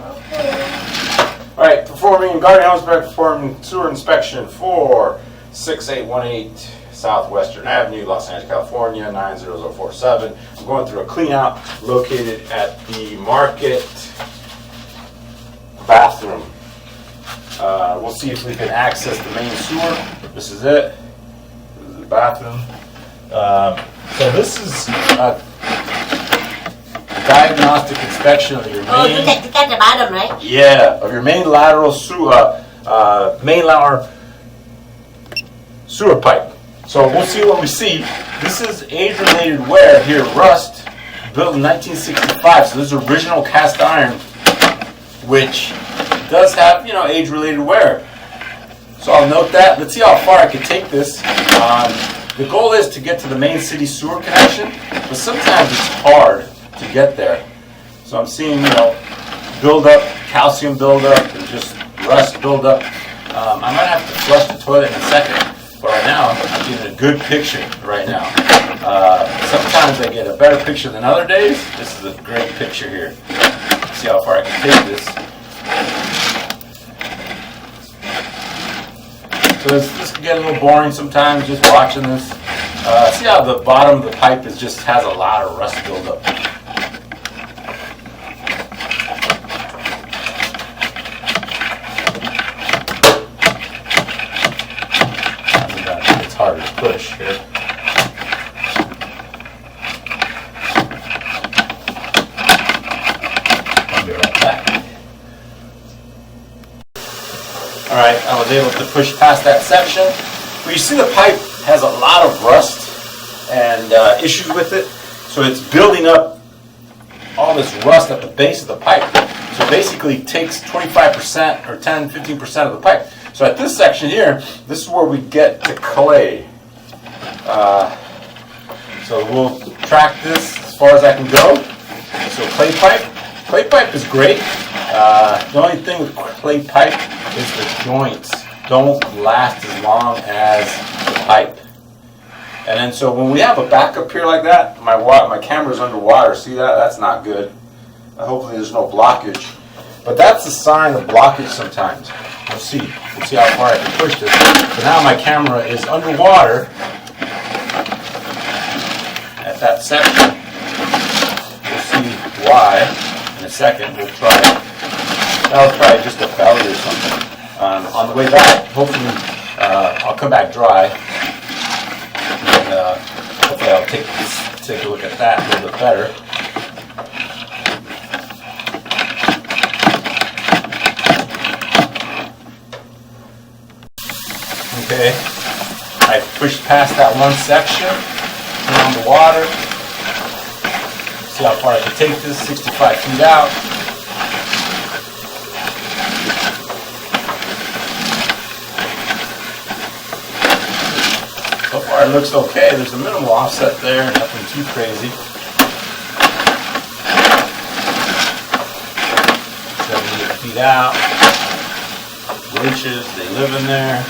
All right, performing Guardian Homes performing sewer inspection for 6818 South Western Avenue, Los Angeles, California, 90047. I'm going through a clean out located at the Market bathroom. We'll see if we can access the main sewer. This is it. This is the bathroom. So this is a diagnostic inspection of your main. Oh, you got the bottom, right? Yeah, of your main lateral sewer, sewer pipe. So we'll see what we see. This is age-related wear here, rust, built in 1965. So this is original cast iron, which does have, age-related wear. So I'll note that. Let's see how far I can take this. The goal is to get to the main city sewer connection, but sometimes it's hard to get there. So I'm seeing, buildup, calcium buildup, and just rust buildup. I might have to flush the toilet in a second, but right now I'm getting a good picture right now. Sometimes I get a better picture than other days. This is a great picture here. Let's see how far I can take this. So this can get a little boring sometimes just watching this. See how the bottom of the pipe just has a lot of rust buildup. It's harder to push here. I'll be right back. Alright, I was able to push past that section. But you see the pipe has a lot of rust and issues with it. So it's building up all this rust at the base of the pipe. So basically it takes 25% or 10-15% of the pipe. So at this section here, this is where we get to clay. So we'll track this as far as I can go. So clay pipe. Clay pipe is great. The only thing with clay pipe is the joints don't last as long as the pipe. And then so when we have a backup here like that, my camera's underwater. See that? That's not good. Hopefully there's no blockage. But that's a sign of blockage sometimes. We'll see. We'll see how far I can push this. So now my camera is underwater at that section. We'll see why in a second. We'll try it. That was probably just a belly or something. On the way back, hopefully I'll come back dry. And hopefully I'll take a look at that a little bit better. Okay, I pushed past that one section, around the water. See how far I can take this, 65 feet out. So far it looks okay. There's a minimal offset there, nothing too crazy. 78 feet out. Roaches, they live in there.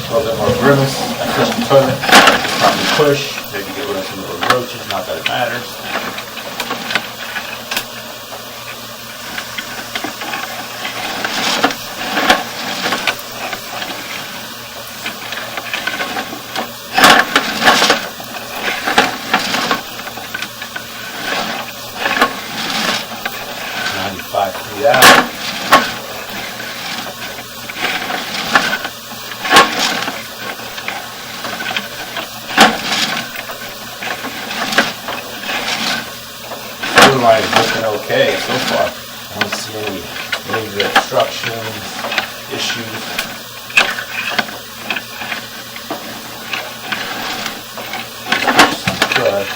A little bit more grimace. I flush the toilet. Probably push. Maybe get rid of some of those roaches. Not that it matters. Yeah. Sewer line is looking okay so far. I don't see any major obstructions, issues. Good.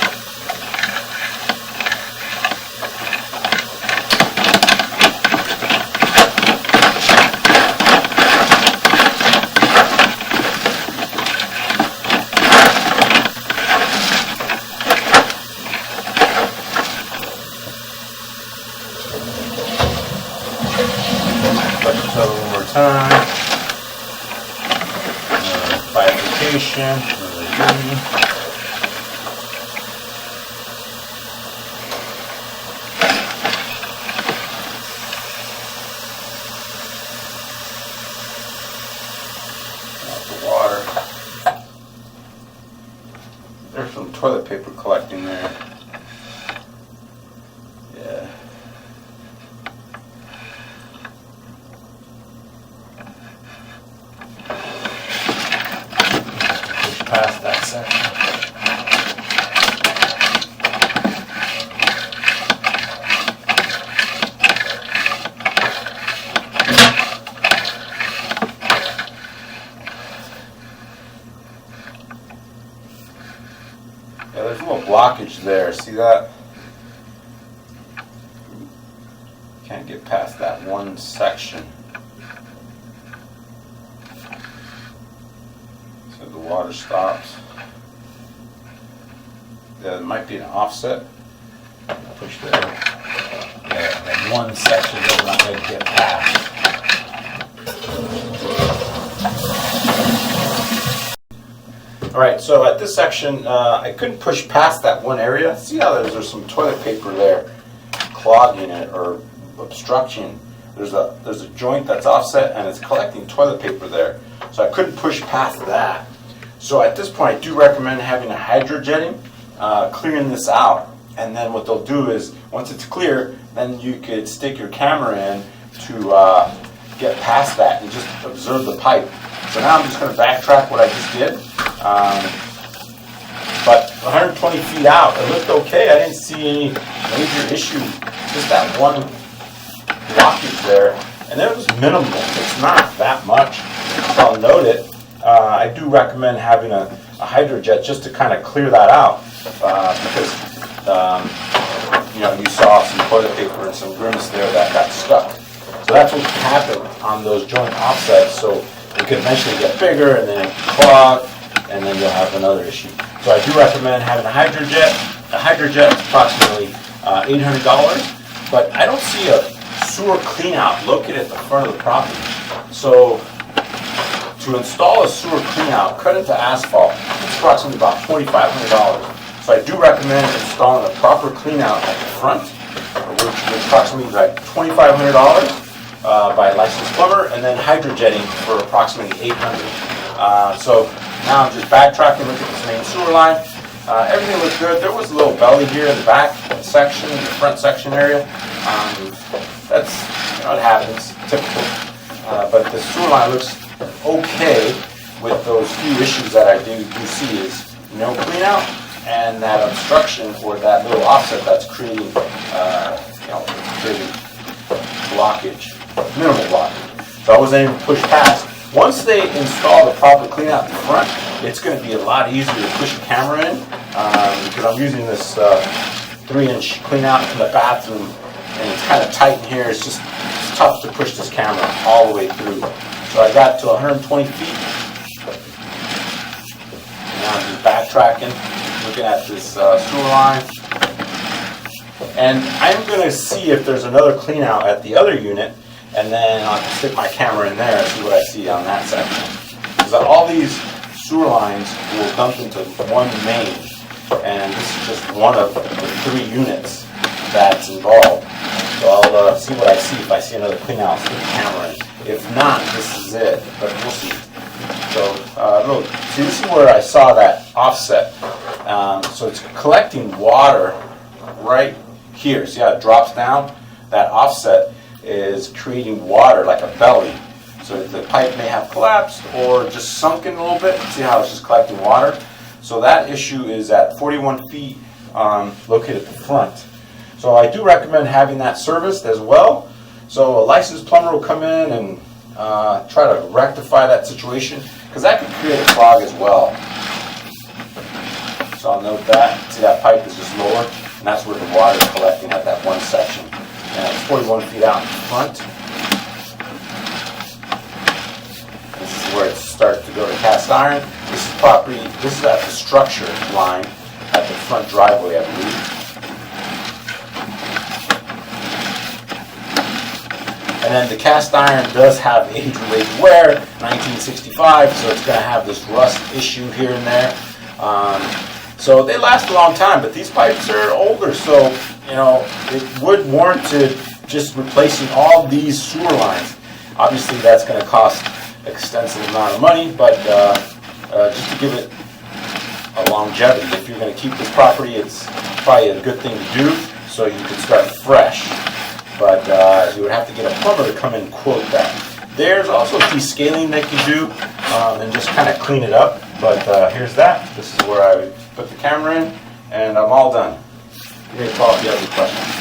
One more time. Bifurcation. There's some toilet paper collecting there. Yeah. Push past that section. Yeah, there's a little blockage there. See that? Can't get past that one section. So the water stops. There might be an offset. Push there. Yeah, that one section that we're not going to get past. Alright, so at this section, I couldn't push past that one area. See how there's some toilet paper there clogging it or obstruction. There's a joint that's offset and it's collecting toilet paper there. So I couldn't push past that. So at this point, I do recommend having a hydrojetting, clearing this out. And then what they'll do is, once it's clear, then you could stick your camera in to get past that and just observe the pipe. So now I'm just going to backtrack what I just did. But 120 feet out, it looked okay. I didn't see any major issue. Just that one blockage there. And it was minimal. It's not that much. So I'll note it. I do recommend having a hydrojet just to kind of clear that out. Because, you saw some toilet paper and some grimace there that got stuck. So that's what happened on those joint offsets. So it could eventually get bigger and then clog, and then you'll have another issue. So I do recommend having a hydrojet. A hydrojet is approximately $800, but I don't see a sewer cleanout located at the front of the property. So to install a sewer cleanout cut into asphalt, it's approximately about $2,500. So I do recommend installing a proper cleanout at the front, which is approximately like $2,500. By a licensed plumber, and then hydrojetting for approximately $800. So now I'm just backtracking, look at this main sewer line. Everything looks good. There was a little belly here in the back section, the front section area. That's, it happens, typical. But the sewer line looks okay with those few issues that I do see is no clean out and that obstruction or that little offset that's creating, creating blockage. Minimal blockage. So I wasn't able to push past. Once they install the proper clean out the front, it's going to be a lot easier to push a camera in because I'm using this 3-inch clean out in the bathroom and it's kind of tight in here. It's tough to push this camera all the way through. So I got to 120 feet. Now I'm just backtracking, looking at this sewer line. And I'm going to see if there's another clean out at the other unit. And then I'll stick my camera in there and see what I see on that section. Because all these sewer lines will dump into one main. And this is just one of the 3 units that's involved. So I'll see what I see. If I see another clean out, I'll stick the camera in. If not, this is it. But we'll see. So see, this is where I saw that offset. So it's collecting water right here. See how it drops down? That offset is creating water like a belly. So the pipe may have collapsed or just sunk in a little bit. See how it's just collecting water? So that issue is at 41 feet located at the front. So I do recommend having that serviced as well. So a licensed plumber will come in and try to rectify that situation because that could create a clog as well. So I'll note that. See that pipe is just lower and that's where the water is collecting at that one section. And it's 41 feet out in front. This is where it starts to go to cast iron. This is property, this is at the structure line at the front driveway, I believe. And then the cast iron does have age-related wear, 1965, so it's going to have this rust issue here and there. So they last a long time, but these pipes are older, so it would warrant to just replacing all these sewer lines. Obviously, that's going to cost extensive amount of money, but just to give it a longevity. If you're going to keep this property, it's probably a good thing to do so you can start fresh. But you would have to get a plumber to come and quote that. There's also descaling that you do and just kind of clean it up. But here's that. This is where I put the camera in, and I'm all done. Give me a call if you have any questions.